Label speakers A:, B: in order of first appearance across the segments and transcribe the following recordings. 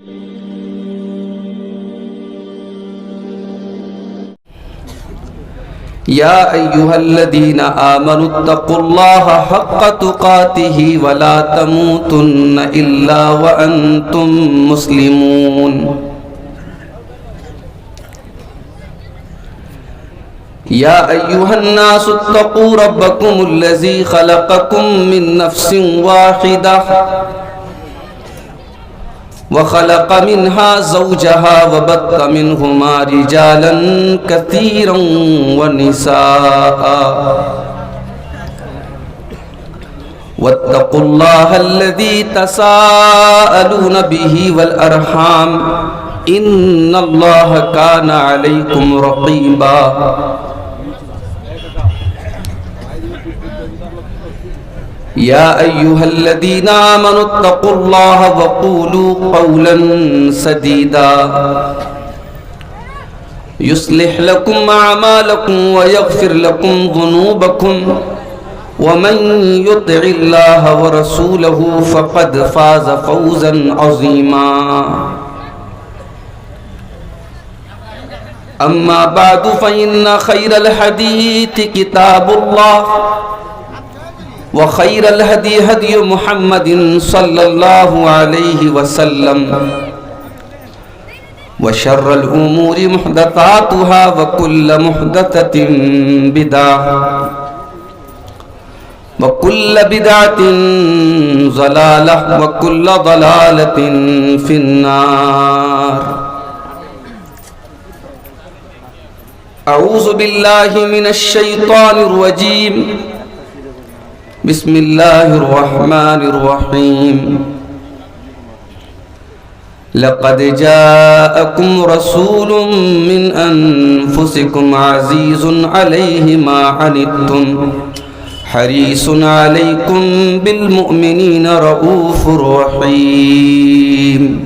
A: یا ایہا الذین آمنوا اتقوا اللہ حق تقاتہ ولا تموتن الا وانتم مسلمون یا ایہا الناس اتقوا ربکم الذی خلقکم من نفس واحدہ وخلق منها زوجها وبث منهما رجالا كثيرا ونساء واتقوا الله الذي تساءلون به والأرحام إن الله كان عليكم رقيبا یا ایہا الذین آمنوا اتقوا اللہ وقولوا قولا سدیدا یصلح لکم اعمالکم ویغفر لکم ذنوبکم ومن یطع اللہ ورسولہ فقد فاز فوزا عظیما اما بعد فإن خیر الحدیث کتاب اللہ وخير الهدي هدي محمد صلى الله عليه وسلم وشر الأمور محدثاتها وكل محدثة بدعة وكل بدعة ضلالة وكل ضلالة في النار أعوذ بالله من الشيطان الرجيم بسم اللہ الرحمن الرحیم لقد جاءکم رسول من انفسکم عزیز علیہ ما عنتم حریص علیکم بالمؤمنین رؤوف رحیم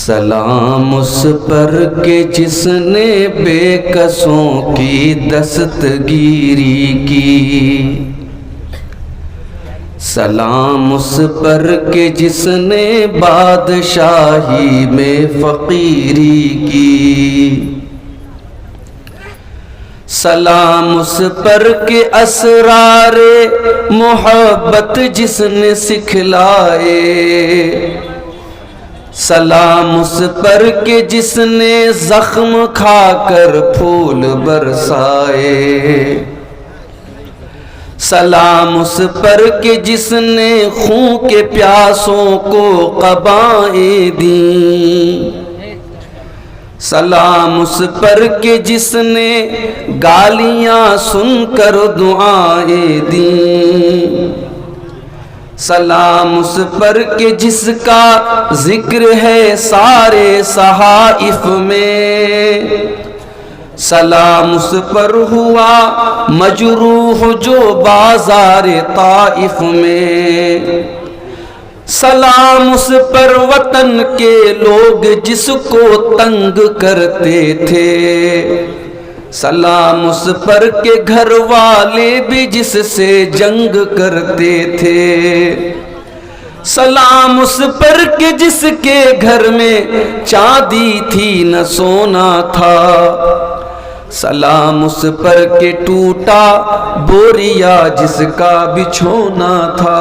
A: سلام اس پر کہ جس نے بے کسوں کی دستگیری کی سلام اس پر کہ جس نے بادشاہی میں فقیری کی سلام اس پر کہ اسرار محبت جس نے سکھلائے سلام اس پر کہ جس نے زخم کھا کر پھول برسائے سلام اس پر کہ جس نے خون کے پیاسوں کو قبائیں دیں سلام اس پر کہ جس نے گالیاں سن کر دعائیں دیں سلام اس پر کہ جس کا ذکر ہے سارے صحائف میں سلام اس پر ہوا مجروح جو بازار طائف میں سلام اس پر وطن کے لوگ جس کو تنگ کرتے تھے سلام اس پر کہ گھر والے بھی جس سے جنگ کرتے تھے سلام اس پر کہ جس کے گھر میں چاندی تھی نہ سونا تھا سلام اس پر کہ ٹوٹا بوریا جس کا بچھونا تھا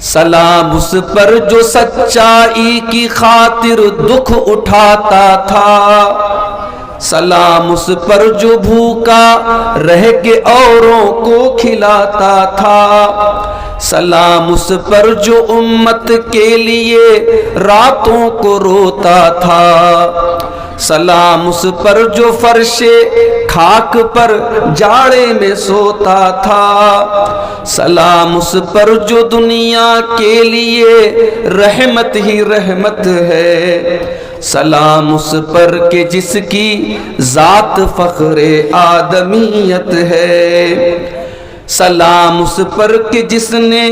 A: سلام اس پر جو سچائی کی خاطر دکھ اٹھاتا تھا سلام اس پر جو بھوکا رہ کے اوروں کو کھلاتا تھا سلام اس پر جو امت کے لیے راتوں کو روتا تھا سلام اس پر جو فرش خاک پر جاڑے میں سوتا تھا سلام اس پر جو دنیا کے لیے رحمت ہی رحمت ہے سلام اس پر کہ جس کی ذات فخر آدمیت ہے سلام اس پر کہ جس نے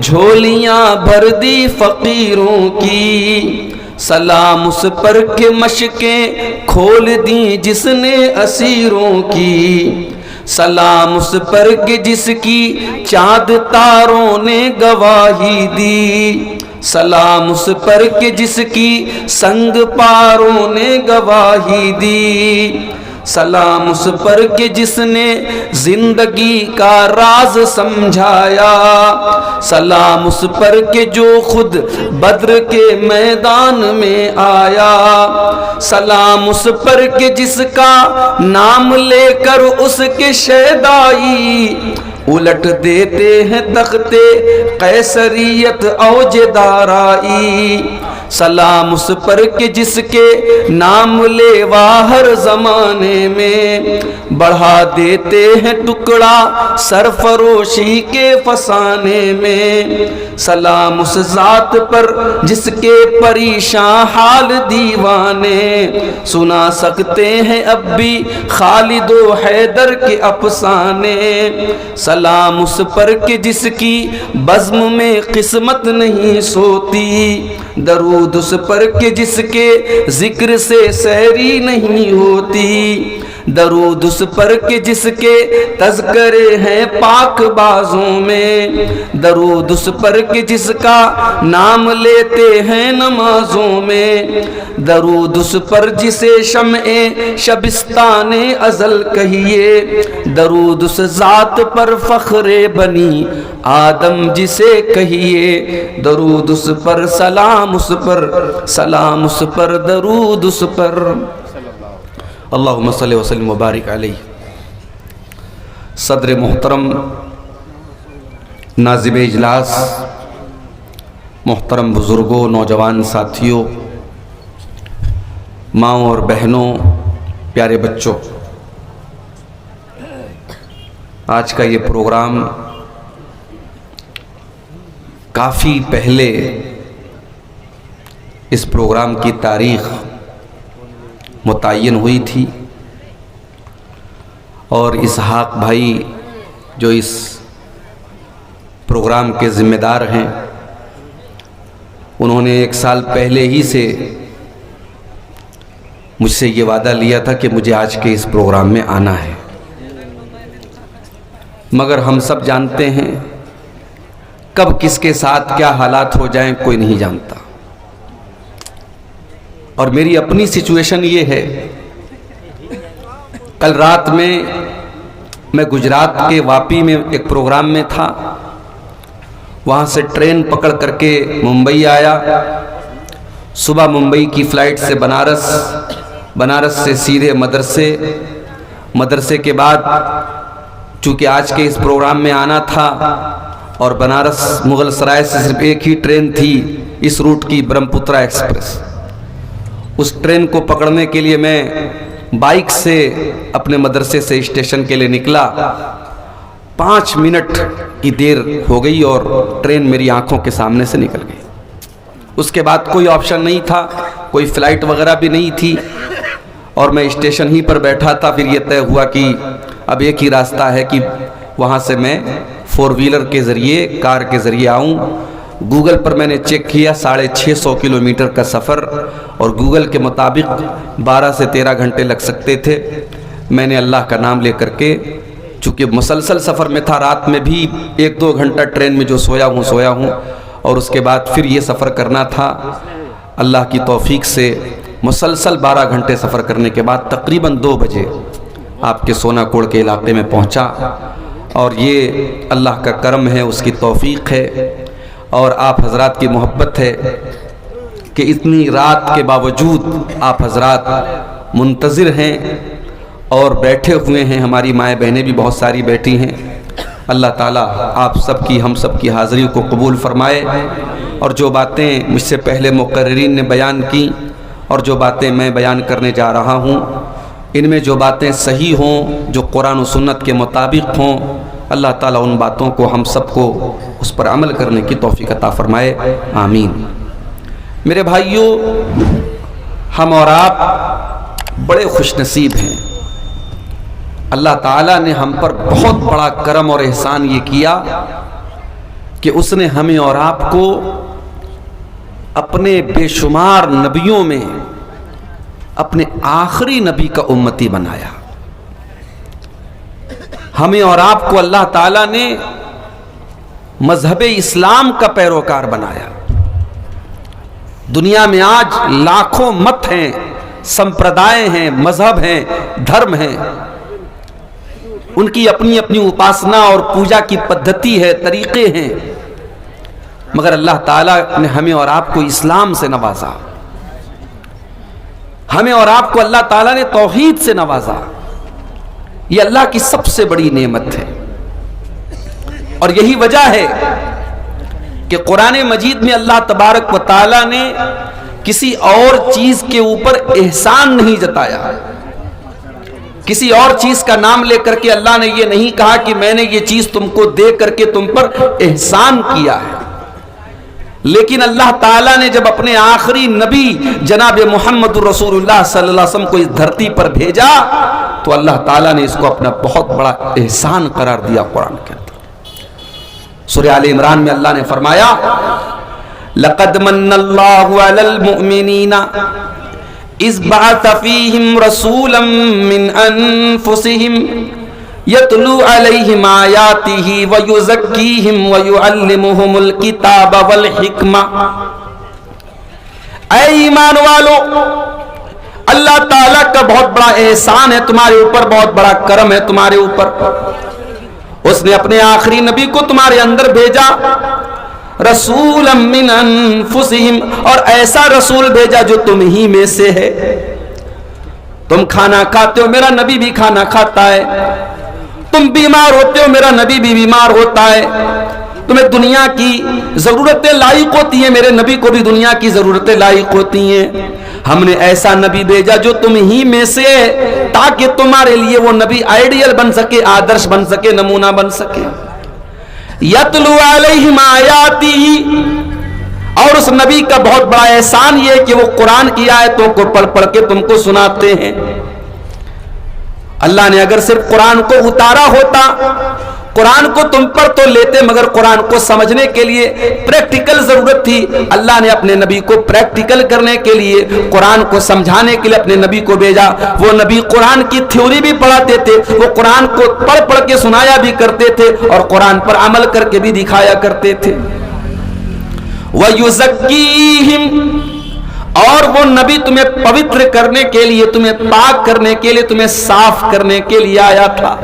A: جھولیاں بھر دی فقیروں کی سلام اس پر کہ مشکیں کھول دیں جس نے اسیروں کی، سلام اس پر کہ جس کی چاند تاروں نے گواہی دی، سلام اس پر کہ جس کی سنگ پاروں نے گواہی دی، سلام اس پر کہ جس نے زندگی کا راز سمجھایا، سلام اس پر کہ جو خود بدر کے میدان میں آیا، سلام اس پر کہ جس کا نام لے کر اس کے شیدائی الٹ دیتے ہیں تخت قیصریت اوج دارائی، سلام اس پر کہ جس کے نام لیوا ہر زمانے میں بڑھا دیتے ہیں ٹکڑا سرفروشی کے فسانے میں، سلام اس ذات پر جس کے پریشان حال دیوانے سنا سکتے ہیں اب بھی خالد و حیدر کے افسانے، سلام اس پر کہ جس کی بزم میں قسمت نہیں سوتی، درود اس پر کہ جس کے ذکر سے سحری نہیں ہوتی، درود اس پر کہ جس کے تذکرے ہیں پاک بازوں میں، درود اس پر کہ جس کا نام لیتے ہیں نمازوں میں، درود اس پر جسے شمع شبستان ازل کہیے، درود اس ذات پر فخر بنی آدم جسے کہیے، درود اس پر سلام اس پر سلام اس پر درود اس پر، اللہم صلی وسلم وبارک علیہ۔ صدر محترم، ناظم اجلاس، محترم بزرگوں، نوجوان ساتھیوں، ماؤں اور بہنوں، پیارے بچوں، آج کا یہ پروگرام کافی پہلے اس پروگرام کی تاریخ متعین ہوئی تھی، اور اسحاق بھائی جو اس پروگرام کے ذمہ دار ہیں، انہوں نے 1 سال پہلے ہی سے مجھ سے یہ وعدہ لیا تھا کہ مجھے آج کے اس پروگرام میں آنا ہے، مگر ہم سب جانتے ہیں کب کس کے ساتھ کیا حالات ہو جائیں کوئی نہیں جانتا، اور میری اپنی سچویشن یہ ہے، کل رات میں گجرات کے واپی میں ایک پروگرام میں تھا، وہاں سے ٹرین پکڑ کر کے ممبئی آیا، صبح ممبئی کی فلائٹ سے بنارس سے سیدھے مدرسے کے بعد چونکہ آج کے اس پروگرام میں آنا تھا، اور بنارس مغل سرائے سے صرف ایک ہی ٹرین تھی اس روٹ کی، برہمپترا ایکسپریس، اس ٹرین کو پکڑنے کے لیے میں بائک سے اپنے مدرسے سے اسٹیشن کے لیے نکلا، 5 منٹ کی دیر ہو گئی اور ٹرین میری آنکھوں کے سامنے سے نکل گئی۔ اس کے بعد کوئی آپشن نہیں تھا، کوئی فلائٹ وغیرہ بھی نہیں تھی، اور میں اسٹیشن ہی پر بیٹھا تھا۔ پھر یہ طے ہوا کہ اب ایک ہی راستہ ہے کہ وہاں سے میں 4 ویلر کے ذریعے، کار کے ذریعے آؤں۔ گوگل پر میں نے چیک کیا 650 کلومیٹر کا سفر، اور گوگل کے مطابق 12 سے 13 گھنٹے لگ سکتے تھے۔ میں نے اللہ کا نام لے کر کے، چونکہ مسلسل سفر میں تھا، رات میں بھی 1-2 گھنٹہ ٹرین میں جو سویا ہوں، اور اس کے بعد پھر یہ سفر کرنا تھا۔ اللہ کی توفیق سے مسلسل 12 گھنٹے سفر کرنے کے بعد تقریباً 2 بجے آپ کے سونا کوڑ کے علاقے میں پہنچا، اور یہ اللہ کا کرم ہے، اس کی توفیق ہے، اور آپ حضرات کی محبت ہے کہ اتنی رات کے باوجود آپ حضرات منتظر ہیں اور بیٹھے ہوئے ہیں۔ ہماری مائیں بہنیں بھی بہت ساری بیٹھی ہیں۔ اللہ تعالیٰ آپ سب کی، ہم سب کی حاضری کو قبول فرمائے، اور جو باتیں مجھ سے پہلے مقررین نے بیان کی اور جو باتیں میں بیان کرنے جا رہا ہوں، ان میں جو باتیں صحیح ہوں، جو قرآن و سنت کے مطابق ہوں، اللہ تعالیٰ ان باتوں کو ہم سب کو اس پر عمل کرنے کی توفیق عطا فرمائے، آمین۔ میرے بھائیوں، ہم اور آپ بڑے خوش نصیب ہیں۔ اللہ تعالیٰ نے ہم پر بہت بڑا کرم اور احسان یہ کیا کہ اس نے ہمیں اور آپ کو اپنے بے شمار نبیوں میں اپنے آخری نبی کا امتی بنایا. ہمیں اور آپ کو اللہ تعالیٰ نے مذہب اسلام کا پیروکار بنایا. دنیا میں آج لاکھوں مت ہیں، سمپردائے ہیں، مذہب ہیں، دھرم ہیں، ان کی اپنی اپنی اپاسنا اور پوجا کی پدھتی ہے، طریقے ہیں، مگر اللہ تعالیٰ نے ہمیں اور آپ کو اسلام سے نوازا. ہمیں اور آپ کو اللہ تعالیٰ نے توحید سے نوازا. یہ اللہ کی سب سے بڑی نعمت ہے. اور یہی وجہ ہے کہ قرآن مجید میں اللہ تبارک و تعالیٰ نے کسی اور چیز کے اوپر احسان نہیں جتایا. کسی اور چیز کا نام لے کر کے اللہ نے یہ نہیں کہا کہ میں نے یہ چیز تم کو دے کر کے تم پر احسان کیا ہے. لیکن اللہ تعالیٰ نے جب اپنے آخری نبی جناب محمد رسول اللہ صلی اللہ علیہ وسلم کو اس دھرتی پر بھیجا تو اللہ تعالیٰ نے اس کو اپنا بہت بڑا احسان قرار دیا. قرآن کے اندر سورہ آل عمران میں اللہ نے فرمایا لَقَدْ مَنَّ اللَّهُ عَلَى الْمُؤْمِنِينَ إِذْ بَعَثَ فِيهِمْ رَسُولًا مِّنْ أَنفُسِهِمْ يَتْلُو عَلَيْهِمْ آيَاتِهِ وَيُزَكِّيهِمْ وَيُعَلِّمُهُمُ الْكِتَابَ وَالْحِكْمَةَ. اے ایمان والو، اللہ تعالیٰ کا بہت بڑا احسان ہے تمہارے اوپر، بہت بڑا کرم ہے تمہارے اوپر. اس نے اپنے آخری نبی کو تمہارے اندر بھیجا، رسولا من انفسہم، اور ایسا رسول بھیجا جو تم ہی میں سے ہے. تم کھانا کھاتے ہو، میرا نبی بھی کھانا کھاتا ہے. تم بیمار ہوتے ہو، میرا نبی بھی بیمار ہوتا ہے. تمہیں دنیا کی ضرورتیں لاحق ہوتی ہیں، میرے نبی کو بھی دنیا کی ضرورتیں لاحق ہوتی ہیں. ہم نے ایسا نبی بھیجا جو تم ہی میں سے ہے، تاکہ تمہارے لیے وہ نبی آئیڈیل بن سکے، آدرش بن سکے، نمونہ بن سکے. یتلو علیہم آیاتہ، اور اس نبی کا بہت بڑا احسان یہ ہے کہ وہ قرآن کی آیتوں کو پڑھ پڑھ کے تم کو سناتے ہیں. اللہ نے اگر صرف قرآن کو اتارا ہوتا، قرآن کو تم پر تو لیتے، مگر قرآن کو سمجھنے کے لیے پریکٹیکل ضرورت تھی. اللہ نے اپنے نبی کو پریکٹیکل کرنے کے لیے، قرآن کو سمجھانے کے لیے اپنے نبی کو بھیجا. وہ نبی قرآن کی تھیوری بھی پڑھاتے تھے، وہ قرآن کو پڑھ پڑھ کے سنایا بھی کرتے تھے اور قرآن پر عمل کر کے بھی دکھایا کرتے تھے. وَيُزَكِّيهِمْ، اور وہ نبی تمہیں پوتر کرنے کے لیے، تمہیں پاک کرنے کے لیے، تمہیں صاف کرنے کے لیے آیا تھا.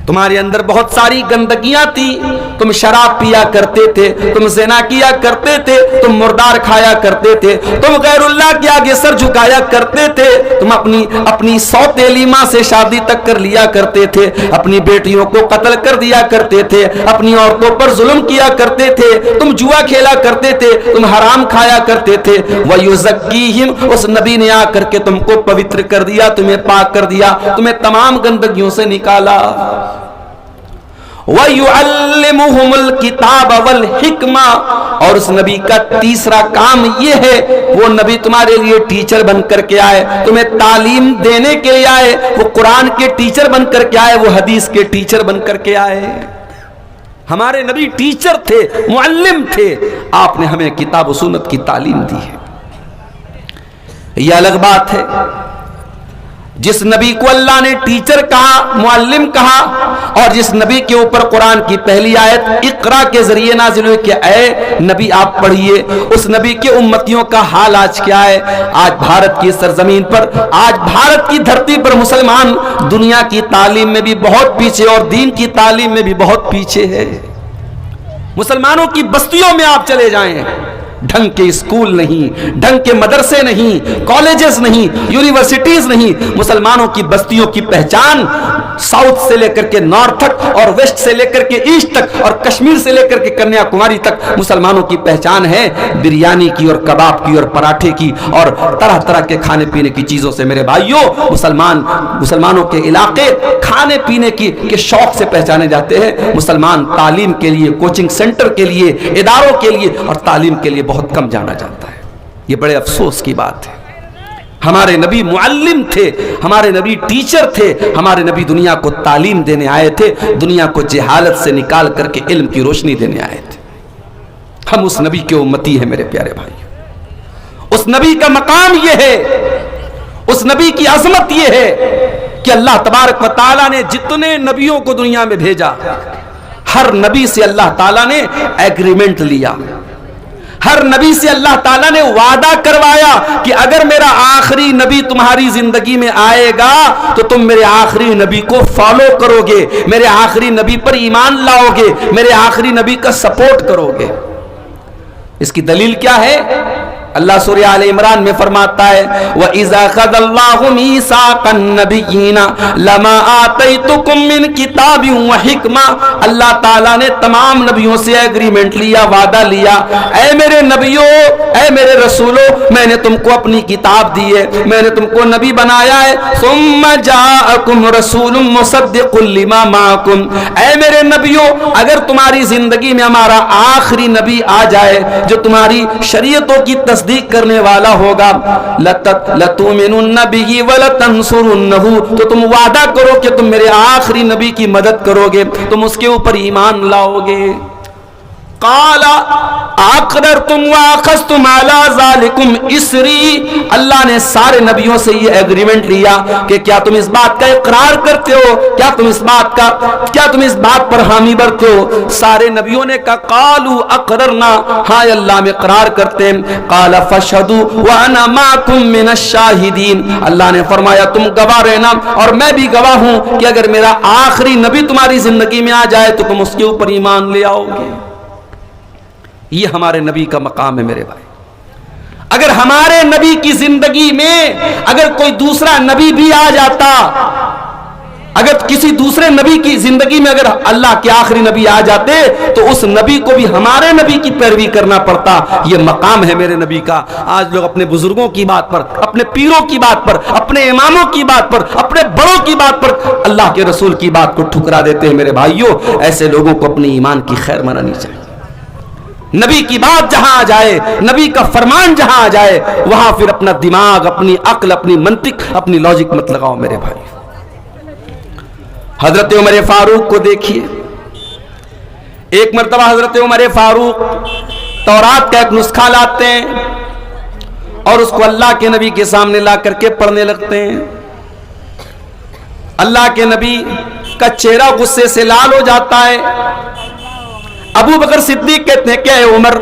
A: تمہارے اندر بہت ساری گندگیاں تھی. تم شراب پیا کرتے تھے، تم زنا کیا کرتے تھے، تم مردار کھایا کرتے تھے، تم غیر اللہ کے آگے سر جھکایا کرتے تھے، تم اپنی سوتیلی ماں سے شادی تک کر لیا کرتے تھے، اپنی بیٹیوں کو قتل کر دیا کرتے تھے، اپنی عورتوں پر ظلم کیا کرتے تھے، تم جوا کھیلا کرتے تھے، تم حرام کھایا کرتے تھے. وَيُزَكِّيهِمْ، اس نبی نے آ کر کے تم کو پوتر کر دیا، تمہیں پاک کر دیا، تمہیں تمام گندگیوں سے نکالا. وَيُعَلِّمُهُمُ الْكِتَابَ وَالْحِكْمَةَ، اور اس نبی کا تیسرا کام یہ ہے، وہ نبی تمہارے لیے ٹیچر بن کر کے آئے، تمہیں تعلیم دینے کے لیے آئے. وہ قرآن کے ٹیچر بن کر کے آئے، وہ حدیث کے ٹیچر بن کر کے آئے. ہمارے نبی ٹیچر تھے، معلم تھے. آپ نے ہمیں کتاب و سنت کی تعلیم دی ہے. یہ الگ بات ہے جس نبی کو اللہ نے ٹیچر کہا، معلم کہا، اور جس نبی کے اوپر قرآن کی پہلی آیت اقرا کے ذریعے نازل ہوئی کہ اے نبی آپ پڑھیے. اس نبی کے امتیوں کا حال آج کیا ہے؟ آج بھارت کی سرزمین پر، آج بھارت کی دھرتی پر مسلمان دنیا کی تعلیم میں بھی بہت پیچھے اور دین کی تعلیم میں بھی بہت پیچھے ہے. مسلمانوں کی بستیوں میں آپ چلے جائیں، ڈھنگ کے اسکول نہیں، ڈھنگ کے مدرسے نہیں، کالجز نہیں، یونیورسٹیز نہیں. مسلمانوں کی بستیوں کی پہچان ساؤتھ سے لے کر کے نارتھ تک، اور ویسٹ سے لے کر کے ایسٹ تک، اور کشمیر سے لے کر کے کنیا کماری تک مسلمانوں کی پہچان ہے بریانی کی اور کباب کی اور پراٹھے کی اور طرح طرح کے کھانے پینے کی چیزوں سے. میرے بھائیوں، مسلمانوں کے علاقے کھانے پینے کے شوق سے پہچانے جاتے ہیں. مسلمان تعلیم کے لیے، کوچنگ سینٹر کے لیے، اداروں کے لیے اور تعلیم کے لیے بہت کم جانا جاتا ہے. یہ بڑے افسوس کی بات ہے. ہمارے نبی معلم تھے، ہمارے نبی ٹیچر تھے، ہمارے نبی دنیا کو تعلیم دینے آئے تھے، دنیا کو جہالت سے نکال کر کے علم کی روشنی دینے آئے تھے. ہم اس نبی کے امتی ہیں میرے پیارے بھائی. اس نبی کا مقام یہ ہے, اس نبی کی عظمت یہ ہے کہ اللہ تبارک و تعالیٰ نے جتنے نبیوں کو دنیا میں بھیجا, ہر نبی سے اللہ تعالیٰ نے ایگریمنٹ لیا, ہر نبی سے اللہ تعالیٰ نے وعدہ کروایا کہ اگر میرا آخری نبی تمہاری زندگی میں آئے گا تو تم میرے آخری نبی کو فالو کرو گے, میرے آخری نبی پر ایمان لاؤ گے, میرے آخری نبی کا سپورٹ کرو گے. اس کی دلیل کیا ہے؟ اللہ سورہ آل عمران میں فرماتا ہے وَإِذَا خَذَ اللَّهُ مِيثَاقَ النَّبِيِّينَ لَمَا آتَيْتُكُم مِّن كِتَابٍ وَحِكْمَةٍ. اللہ تعالیٰ نے تمام نبیوں سے ایگریمنٹ لیا, وعدہ لیا, اے میرے نبیوں, اے میرے رسولوں, میں نے تم کو اپنی کتاب دی ہے, میں نے تم کو نبی بنایا ہے. ثُمَّ جَاءَكُمْ رَسُولٌ مُصَدِّقٌ لِّمَا مَعَكُمْ. اے میرے نبیوں, اگر تمہاری زندگی میں ہمارا آخری نبی آ جائے جو تمہاری شریعتوں کی تصدیق کرنے والا ہوگا, لَتُؤْمِنُنَّ بِهِ وَلَتَنْصُرُنَّهُ, تو تم وعدہ کرو کہ تم میرے آخری نبی کی مدد کرو گے, تم اس کے اوپر ایمان لاؤ گے. قال اقررتم واخذتم على ذلكم اسری. اللہ نے سارے نبیوں سے یہ ایگریمنٹ لیا کہ کیا تم اس بات کا اقرار کرتے ہو, کیا تم اس بات پر حامی بھرتے ہو؟ سارے نبیوں نے کہا قالوا اقررنا, ہاں اللہ ہم اقرار کرتے ہیں. قال فاشهدوا وانا معكم من الشاہدین. اللہ نے فرمایا تم گواہ رہنا اور میں بھی گواہ ہوں کہ اگر میرا آخری نبی تمہاری زندگی میں آ جائے تو تم اس کے اوپر ایمان لے آؤ گے. یہ ہمارے نبی کا مقام ہے میرے بھائی. اگر ہمارے نبی کی زندگی میں اگر کوئی دوسرا نبی بھی آ جاتا, اگر کسی دوسرے نبی کی زندگی میں اگر اللہ کے آخری نبی آ جاتے تو اس نبی کو بھی ہمارے نبی کی پیروی کرنا پڑتا. یہ مقام ہے میرے نبی کا. آج لوگ اپنے بزرگوں کی بات پر, اپنے پیروں کی بات پر, اپنے اماموں کی بات پر, اپنے بڑوں کی بات پر اللہ کے رسول کی بات کو ٹھکرا دیتے ہیں. میرے بھائیوں, ایسے لوگوں کو اپنے ایمان کی خیر منانی چاہیے. نبی کی بات جہاں آ جائے, نبی کا فرمان جہاں آ جائے, وہاں پھر اپنا دماغ, اپنی عقل, اپنی منطق, اپنی لاجک مت لگاؤ میرے بھائی. حضرت عمر فاروق کو دیکھیے. ایک مرتبہ حضرت عمر فاروق تورات کا ایک نسخہ لاتے ہیں اور اس کو اللہ کے نبی کے سامنے لا کر کے پڑھنے لگتے ہیں. اللہ کے نبی کا چہرہ غصے سے لال ہو جاتا ہے. ابو بکر صدیق کہتے ہیں کہ اے عمر,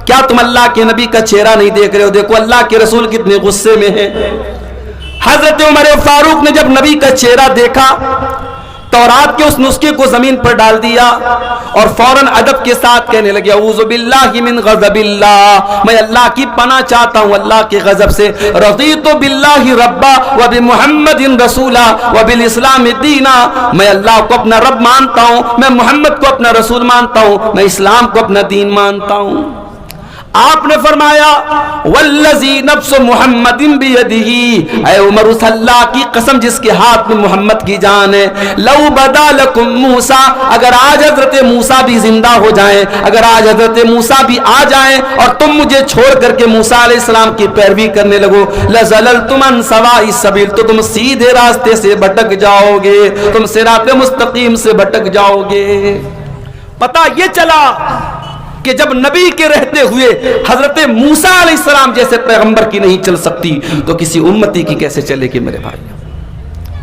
A: کیا تم اللہ کے نبی کا چہرہ نہیں دیکھ رہے ہو؟ دیکھو اللہ کے رسول کتنے غصے میں ہیں. حضرت عمر فاروق نے جب نبی کا چہرہ دیکھا, تورات کے اس نسخے کو زمین پر ڈال دیا اور فوراً ادب کے ساتھ کہنے لگے اعوذ باللہ من غضب اللہ, میں اللہ کی پناہ چاہتا ہوں اللہ کے غضب سے. رضیت باللہ ربا وبمحمد رسولا وبالاسلام دینا, میں اللہ کو اپنا رب مانتا ہوں, میں محمد کو اپنا رسول مانتا ہوں, میں اسلام کو اپنا دین مانتا ہوں. آپ نے فرمایا والذی نفس محمد بیدہ, اے عمر اس اللہ کی قسم جس کے ہاتھ میں محمد کی جان ہے, لو بدا لکم موسیٰ, اگر آج حضرت موسیٰ بھی زندہ ہو جائیں, اگر آج حضرت موسیٰ بھی آ جائیں اور تم مجھے چھوڑ کر کے موسیٰ علیہ السلام کی پیروی کرنے لگو, لزللتم عن سواء السبیل, تو تم سیدھے راستے سے بھٹک جاؤ گے, تم صراط مستقیم سے بھٹک جاؤ گے. پتہ یہ چلا کہ جب نبی کے رہتے ہوئے حضرت موسیٰ علیہ السلام جیسے پیغمبر کی نہیں چل سکتی تو کسی امتی کی کیسے چلے گی میرے بھائی.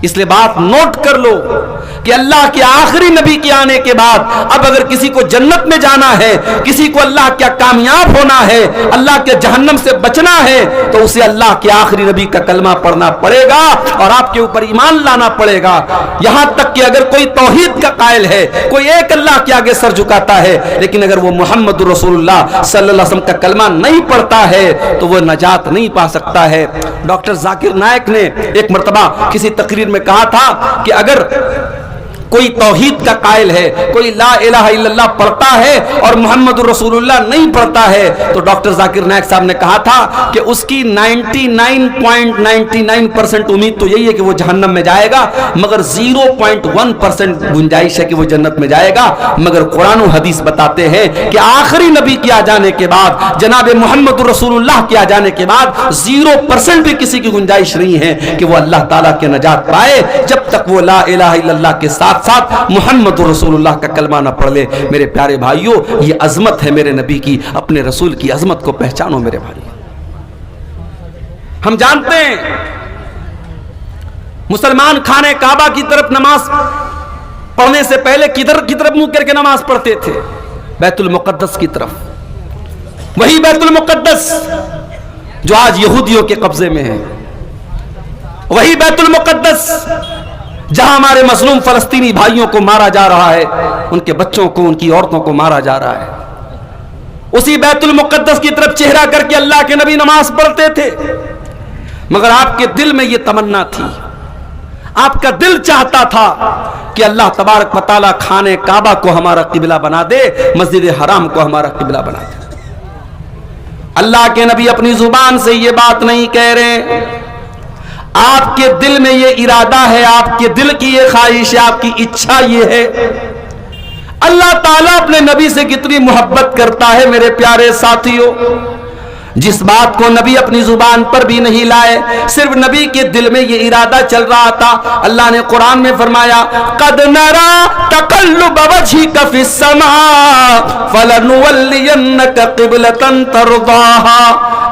A: اس لیے بات نوٹ کر لو کہ اللہ کے آخری نبی کے آنے کے بعد اب اگر کسی کو جنت میں جانا ہے, کسی کو اللہ کیا کامیاب ہونا ہے, اللہ کے جہنم سے بچنا ہے, تو اسے اللہ کے آخری نبی کا کلمہ پڑھنا پڑے گا اور آپ کے اوپر ایمان لانا پڑے گا. یہاں تک کہ اگر کوئی توحید کا قائل ہے, کوئی ایک اللہ کے آگے سر جھکاتا ہے, لیکن اگر وہ محمد رسول اللہ صلی اللہ علیہ وسلم کا کلمہ نہیں پڑھتا ہے تو وہ نجات نہیں پا سکتا ہے. ڈاکٹر ذاکر نائک نے ایک مرتبہ کسی تقریر میں کہا تھا کہ اگر کوئی توحید کا قائل ہے, کوئی لا الہ الا اللہ پڑھتا ہے اور محمد رسول اللہ نہیں پڑھتا ہے, تو ڈاکٹر ذاکر نائک صاحب نے کہا تھا کہ اس کی 99.99% امید تو یہی ہے کہ وہ جہنم میں جائے گا, مگر 0.1% گنجائش ہے کہ وہ جنت میں جائے گا. مگر قرآن و حدیث بتاتے ہیں کہ آخری نبی کے آ جانے کے بعد, جناب محمد رسول اللہ کے آ جانے کے بعد 0% بھی کسی کی گنجائش نہیں ہے کہ وہ اللہ تعالیٰ کے نجات پائے, جب تک وہ لا الہ الا اللہ کے ساتھ ساتھ ساتھ محمد رسول اللہ کا کلمہ نہ پڑھ لے. میرے پیارے بھائیوں، یہ عظمت ہے میرے نبی کی. اپنے رسول کی عظمت کو پہچانو میرے بھائی. ہم جانتے ہیں مسلمان خانہ کعبہ کی طرف نماز پڑھنے سے پہلے کدھر کی طرف منہ کر کے نماز پڑھتے تھے؟ بیت المقدس کی طرف. وہی بیت المقدس جو آج یہودیوں کے قبضے میں ہے، وہی بیت المقدس جہاں ہمارے مظلوم فلسطینی بھائیوں کو مارا جا رہا ہے، ان کے بچوں کو، ان کی عورتوں کو مارا جا رہا ہے. اسی بیت المقدس کی طرف چہرہ کر کے اللہ کے نبی نماز پڑھتے تھے. مگر آپ کے دل میں یہ تمنا تھی، آپ کا دل چاہتا تھا کہ اللہ تبارک و تعالیٰ خانہ کعبہ کو ہمارا قبلہ بنا دے، مسجد حرام کو ہمارا قبلہ بنا دے. اللہ کے نبی اپنی زبان سے یہ بات نہیں کہہ رہے، آپ کے دل میں یہ ارادہ ہے، آپ کے دل کی یہ خواہش ہے، آپ کی اچھا یہ ہے. اللہ تعالیٰ اپنے نبی سے کتنی محبت کرتا ہے میرے پیارے ساتھیوں. جس بات کو نبی اپنی زبان پر بھی نہیں لائے، صرف نبی کے دل میں یہ ارادہ چل رہا تھا. اللہ نے قرآن میں فرمایا قد نرى تقلب وجهك في السماء فلنولينك قبلة ترضاها.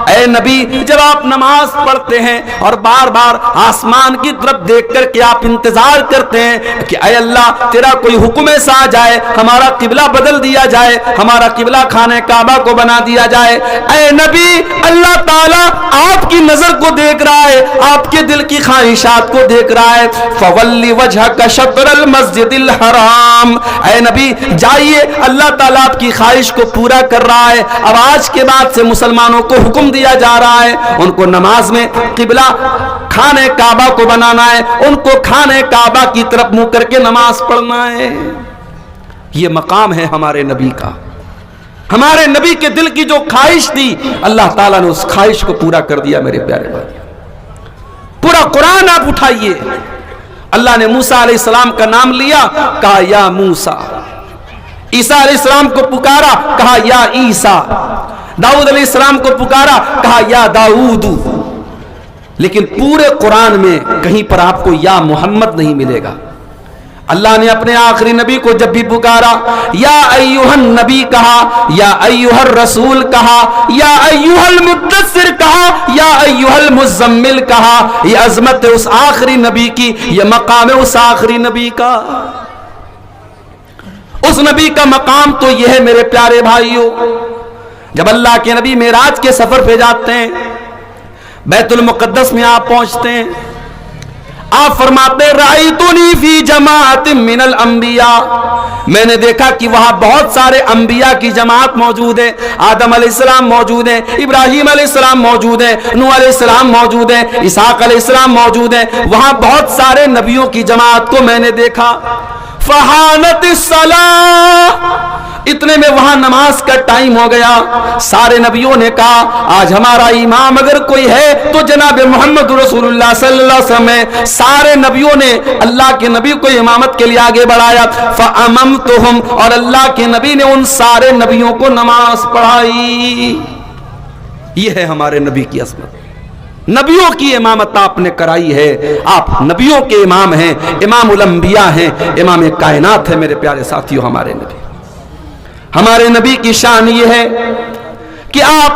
A: اے نبی، جب آپ نماز پڑھتے ہیں اور بار بار آسمان کی طرف دیکھ کر کے آپ انتظار کرتے ہیں کہ اے اللہ تیرا کوئی حکم ایسا آ جائے، ہمارا قبلہ بدل دیا جائے، ہمارا قبلہ خانہ کعبہ کو بنا دیا جائے. اے نبی، اللہ تعالیٰ آپ کی نظر کو دیکھ رہا ہے، آپ کے دل کی خواہشات کو دیکھ رہا ہے. فَوَلِّ وَجْهَكَ شَطْرَ الْمَسْجِدِ الْحَرَامِ. اے نبی جائیے، اللہ تعالیٰ آپ کی خواہش کو پورا کر رہا ہے. اب آج کے بعد سے مسلمانوں کو حکم دیا جا رہا ہے، ان کو نماز میں قبلہ خانہ کعبہ کو بنانا ہے، ان کو خانہ کعبہ کی طرف منہ کر کے نماز پڑھنا ہے. یہ مقام ہے ہمارے نبی کا. ہمارے نبی کے دل کی جو خواہش تھی، اللہ تعالیٰ نے اس خواہش کو پورا کر دیا. میرے پیارے بھائی، پورا قرآن آپ اٹھائیے. اللہ نے موسیٰ علیہ السلام کا نام لیا، کہا یا موسیٰ. عیسیٰ علیہ السلام کو پکارا، کہا یا عیسیٰ. داؤد علیہ السلام کو پکارا، کہا یا داؤد. لیکن پورے قرآن میں کہیں پر آپ کو یا محمد نہیں ملے گا. اللہ نے اپنے آخری نبی کو جب بھی پکارا، یا ایوہ النبی کہا، یا ایوہ الرسول کہا، یا ایوہ المدثر کہا، یا ایوہ المزمل کہا. یہ عظمت ہے اس آخری نبی کی، یہ مقام ہے اس آخری نبی کا. اس نبی کا مقام تو یہ ہے میرے پیارے بھائیوں. جب اللہ کے نبی معراج کے سفر پہ جاتے ہیں، بیت المقدس میں آپ پہنچتے ہیں، آپ فرماتے ہیں رأیتنی فی جماعت من الانبیاء. میں نے دیکھا کہ وہاں بہت سارے انبیاء کی جماعت موجود ہے. آدم علیہ السلام موجود ہیں، ابراہیم علیہ السلام موجود ہیں، نوح علیہ السلام موجود ہیں، اسحاق علیہ السلام موجود ہیں. وہاں بہت سارے نبیوں کی جماعت کو میں نے دیکھا. فحانت الصلاۃ. اتنے میں وہاں نماز کا ٹائم ہو گیا. سارے نبیوں نے کہا آج ہمارا امام اگر کوئی ہے تو جناب محمد رسول اللہ صلی اللہ علیہ وسلم ہے. سارے نبیوں نے اللہ کے نبی کو امامت کے لیے آگے بڑھایا. فَأَمَمْتُهُمْ. اور اللہ کے نبی نے ان سارے نبیوں کو نماز پڑھائی. یہ ہے ہمارے نبی کی عظمت. نبیوں کی امامت آپ نے کرائی ہے. آپ نبیوں کے امام ہیں، امام الانبیاء ہیں، امام کائنات ہے. میرے پیارے ساتھیوں، ہمارے نبی، ہمارے نبی کی شان یہ ہے کہ آپ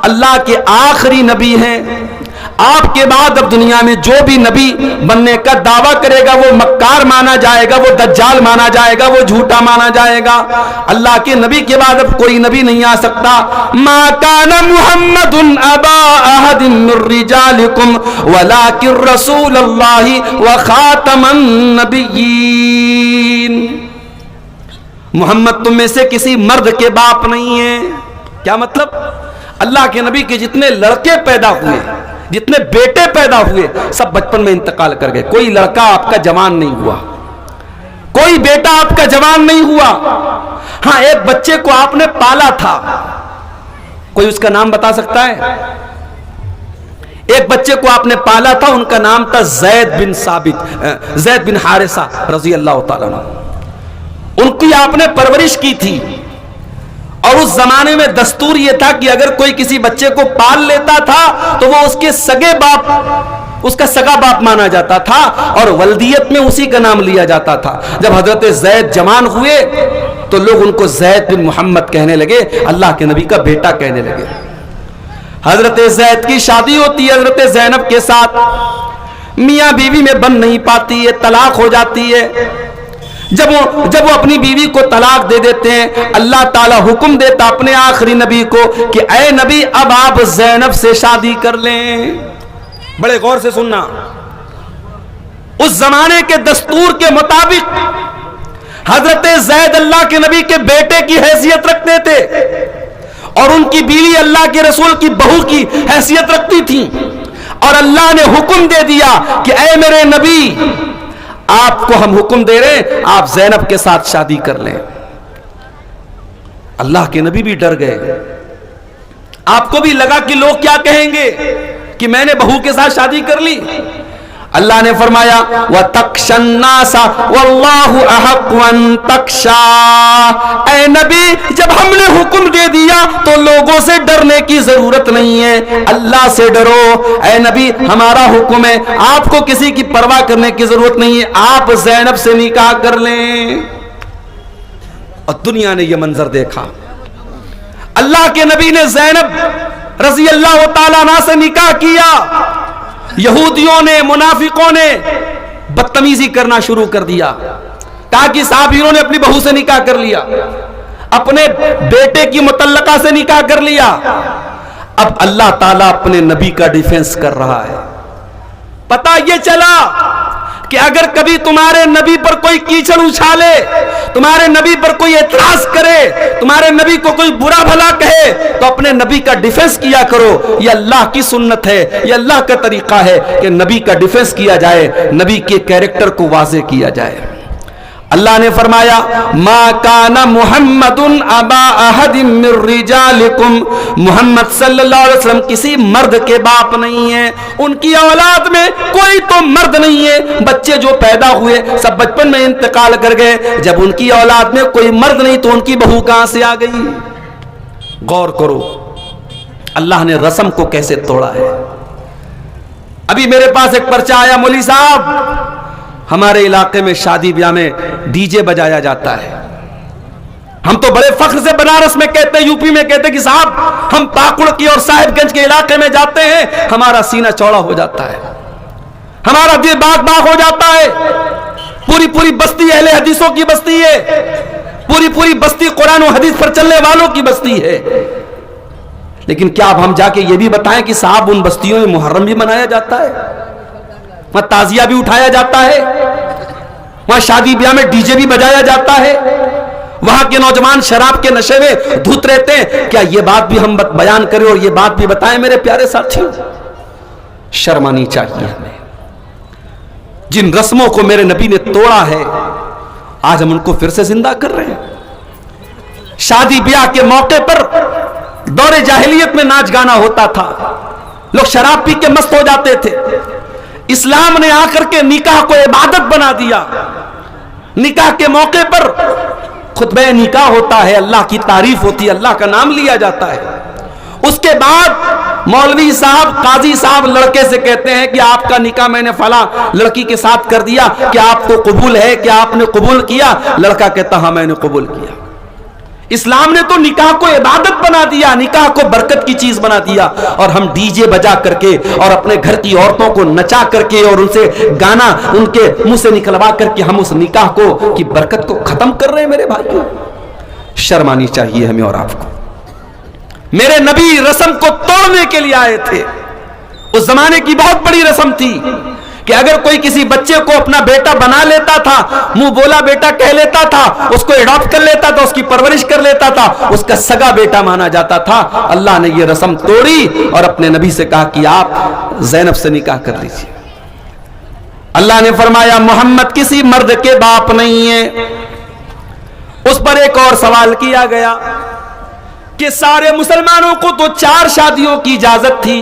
A: اللہ کے آخری نبی ہیں. آپ کے بعد اب دنیا میں جو بھی نبی بننے کا دعویٰ کرے گا وہ مکار مانا جائے گا، وہ دجال مانا جائے گا، وہ جھوٹا مانا جائے گا. اللہ کے نبی کے بعد اب کوئی نبی نہیں آ سکتا. ما کان محمد ابا احد من رجالکم ولکن رسول اللہ وخاتم النبیین. محمد تم میں سے کسی مرد کے باپ نہیں ہے. کیا مطلب؟ اللہ کے نبی کے جتنے لڑکے پیدا ہوئے، جتنے بیٹے پیدا ہوئے، سب بچپن میں انتقال کر گئے. کوئی لڑکا آپ کا جوان نہیں ہوا، کوئی بیٹا آپ کا جوان نہیں ہوا. ہاں، ایک بچے کو آپ نے پالا تھا. کوئی اس کا نام بتا سکتا ہے؟ ایک بچے کو آپ نے پالا تھا، ان کا نام تھا زید بن حارثہ رضی اللہ تعالیٰ عنہ. ان کی آپ نے پرورش کی تھی. اور اس زمانے میں دستور یہ تھا کہ اگر کوئی کسی بچے کو پال لیتا تھا تو وہ اس کے سگے باپ اس کا سگا باپ مانا جاتا تھا اور ولدیت میں اسی کا نام لیا جاتا تھا. جب حضرت زید جوان ہوئے تو لوگ ان کو زید بن محمد کہنے لگے, اللہ کے نبی کا بیٹا کہنے لگے. حضرت زید کی شادی ہوتی ہے حضرت زینب کے ساتھ, میاں بیوی میں بن نہیں پاتی ہے, طلاق ہو جاتی ہے. جب وہ اپنی بیوی کو طلاق دے دیتے ہیں, اللہ تعالیٰ حکم دیتا اپنے آخری نبی کو کہ اے نبی اب آپ زینب سے شادی کر لیں. بڑے غور سے سننا, اس زمانے کے دستور کے مطابق حضرت زید اللہ کے نبی کے بیٹے کی حیثیت رکھتے تھے اور ان کی بیوی اللہ کے رسول کی بہو کی حیثیت رکھتی تھی. اور اللہ نے حکم دے دیا کہ اے میرے نبی, آپ کو ہم حکم دے رہے ہیں آپ زینب کے ساتھ شادی کر لیں. اللہ کے نبی بھی ڈر گئے. آپ کو بھی لگا کہ لوگ کیا کہیں گے کہ میں نے بہو کے ساتھ شادی کر لی. اللہ نے فرمایا وَتَخْشَى النَّاسَ وَاللَّهُ أَحَقُّ أَن تَخْشَىٰ, اے نبی جب ہم نے حکم دے دیا تو لوگوں سے ڈرنے کی ضرورت نہیں ہے, اللہ سے ڈرو. اے نبی ہمارا حکم ہے, آپ کو کسی کی پرواہ کرنے کی ضرورت نہیں ہے, آپ زینب سے نکاح کر لیں. اور دنیا نے یہ منظر دیکھا, اللہ کے نبی نے زینب رضی اللہ تعالیٰ عنہ سے نکاح کیا. یہودیوں نے منافقوں نے بدتمیزی کرنا شروع کر دیا, کہا کہ صحابیوں نے اپنی بہو سے نکاح کر لیا, اپنے بیٹے کی مطلقہ سے نکاح کر لیا. اب اللہ تعالیٰ اپنے نبی کا ڈیفنس کر رہا ہے. پتہ یہ چلا کہ اگر کبھی تمہارے نبی پر کوئی کیچڑ اچھالے, تمہارے نبی پر کوئی اعتراض کرے, تمہارے نبی کو کوئی برا بھلا کہے, تو اپنے نبی کا ڈیفنس کیا کرو. یہ اللہ کی سنت ہے, یہ اللہ کا طریقہ ہے کہ نبی کا ڈیفنس کیا جائے, نبی کے کیریکٹر کو واضح کیا جائے. اللہ نے فرمایا ما کان محمد ابا احد من رجالکم, محمد صلی اللہ علیہ وسلم کسی مرد کے باپ نہیں ہے, ان کی اولاد میں کوئی تو مرد نہیں ہے. بچے جو پیدا ہوئے سب بچپن میں انتقال کر گئے, جب ان کی اولاد میں کوئی مرد نہیں تو ان کی بہو کہاں سے آ گئی. غور کرو اللہ نے رسم کو کیسے توڑا ہے. ابھی میرے پاس ایک پرچہ آیا, مولوی صاحب ہمارے علاقے میں شادی بیاہ میں ڈی جے بجایا جاتا ہے. ہم تو بڑے فخر سے بنارس میں کہتے ہیں, یو پی میں کہتے ہیں کہ صاحب ہم پاکڑ کی اور صاحب گنج کے علاقے میں جاتے ہیں, ہمارا سینہ چوڑا ہو جاتا ہے, ہمارا دل باغ باغ ہو جاتا ہے. پوری بستی اہل حدیثوں کی بستی ہے, پوری بستی قرآن و حدیث پر چلنے والوں کی بستی ہے. لیکن کیا اب ہم جا کے یہ بھی بتائیں کہ صاحب ان بستیوں میں محرم بھی منایا جاتا ہے, وہاں تعزیہ بھی اٹھایا جاتا ہے, وہاں شادی بیاہ میں ڈی جے بھی بجایا جاتا ہے, وہاں کے نوجوان شراب کے نشے میں دھت رہتے ہیں. کیا یہ بات بھی ہم بیان کریں اور یہ بات بھی بتائیں میرے پیارے ساتھیوں؟ شرم آنی چاہیے ہمیں. جن رسموں کو میرے نبی نے توڑا ہے آج ہم ان کو پھر سے زندہ کر رہے ہیں. شادی بیاہ کے موقع پر دور جاہلیت میں ناچ گانا ہوتا تھا, لوگ شراب پی کے مست ہو جاتے تھے. اسلام نے آ کر کے نکاح کو عبادت بنا دیا. نکاح کے موقع پر خطبہ نکاح ہوتا ہے, اللہ کی تعریف ہوتی ہے, اللہ کا نام لیا جاتا ہے. اس کے بعد مولوی صاحب قاضی صاحب لڑکے سے کہتے ہیں کہ آپ کا نکاح میں نے فلاں لڑکی کے ساتھ کر دیا, کیا آپ کو قبول ہے, کیا آپ نے قبول کیا؟ لڑکا کہتا ہاں میں نے قبول کیا. اسلام نے تو نکاح کو عبادت بنا دیا, نکاح کو برکت کی چیز بنا دیا, اور ہم ڈی جے بجا کر کے اور اپنے گھر کی عورتوں کو نچا کر کے اور ان سے گانا ان کے منہ سے نکلوا کر کے ہم اس نکاح کو کی برکت کو ختم کر رہے ہیں. میرے بھائیوں شرم آنی چاہیے ہمیں اور آپ کو. میرے نبی رسم کو توڑنے کے لیے آئے تھے. اس زمانے کی بہت بڑی رسم تھی کہ اگر کوئی کسی بچے کو اپنا بیٹا بنا لیتا تھا, منہ بولا بیٹا کہہ لیتا تھا, اس کو اڈاپٹ کر لیتا تھا, اس کی پرورش کر لیتا تھا, اس کا سگا بیٹا مانا جاتا تھا. اللہ نے یہ رسم توڑی اور اپنے نبی سے کہا کہ آپ زینب سے نکاح کر لیجیے. اللہ نے فرمایا محمد کسی مرد کے باپ نہیں ہے. اس پر ایک اور سوال کیا گیا کہ سارے مسلمانوں کو تو 4 شادیوں کی اجازت تھی,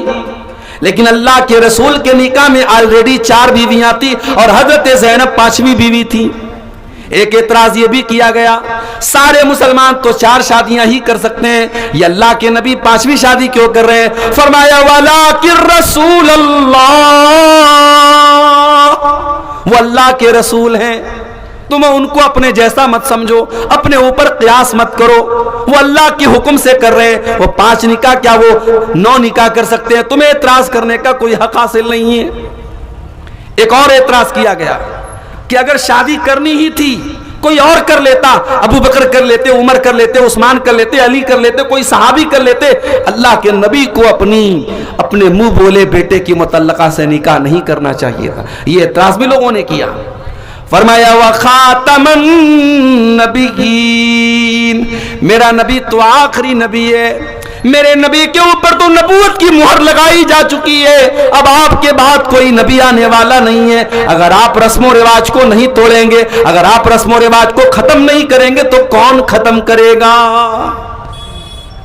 A: لیکن اللہ کے رسول کے نکاح میں آلریڈی 4 بیویاں تھی اور حضرت زینب 5ویں بیوی تھی. ایک اعتراض یہ بھی کیا گیا سارے مسلمان تو 4 شادیاں ہی کر سکتے ہیں, یہ اللہ کے نبی 5ویں شادی کیوں کر رہے ہیں؟ فرمایا وَلَٰكِن رَّسُولَ اللَّهِ اللہ کے رسول ہیں، تم ان کو اپنے جیسا مت سمجھو، اپنے اوپر قیاس مت کرو، وہ اللہ کے حکم سے کر رہے ہیں، وہ 5 نکاح کیا وہ 9 نکاح کر سکتے ہیں، تمہیں اعتراض کرنے کا کوئی حق حاصل نہیں ہے۔ ایک اور اعتراض کیا گیا کہ اگر شادی کرنی ہی تھی کوئی اور کر لیتا، ابو بکر کر لیتے، عمر کر لیتے، عثمان کر لیتے، علی کر لیتے، کوئی صحابی کر لیتے، اللہ کے نبی کو اپنے منہ بولے بیٹے کی متعلقہ سے نکاح نہیں کرنا چاہیے تھا۔ یہ اعتراض بھی لوگوں نے کیا۔ فرمایا وَخَاتَمَ النَّبِيِّينَ، میرا نبی تو آخری نبی ہے، میرے نبی کے اوپر تو نبوت کی مہر لگائی جا چکی ہے، اب آپ کے بعد کوئی نبی آنے والا نہیں ہے۔ اگر آپ رسم و رواج کو نہیں توڑیں گے، اگر آپ رسم و رواج کو ختم نہیں کریں گے تو کون ختم کرے گا؟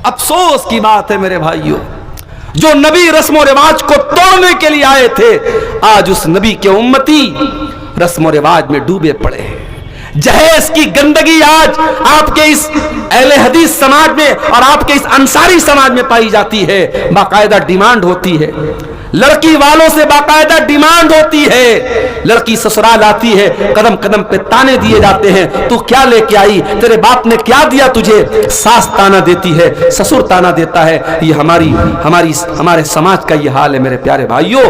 A: افسوس کی بات ہے میرے بھائیوں، جو نبی رسم و رواج کو توڑنے کے لیے آئے تھے، آج اس نبی کے امتی رسم و رواج میں ڈوبے پڑے ہیں۔ جہیز کی گندگی آج آپ کے اس اہل حدیث سماج میں اور آپ کے اس انصاری سماج میں پائی جاتی ہے۔ باقاعدہ ڈیمانڈ ہوتی ہے، لڑکی والوں سے باقاعدہ ڈیمانڈ ہوتی ہے، لڑکی سسرال آتی ہے، قدم قدم پہ تانے دیے جاتے ہیں، تو کیا لے کے آئی، تیرے باپ نے کیا دیا تجھے؟ ساس تانا دیتی ہے، سسر تانا دیتا ہے۔ یہ ہمارے سماج کا یہ حال ہے میرے پیارے بھائیوں۔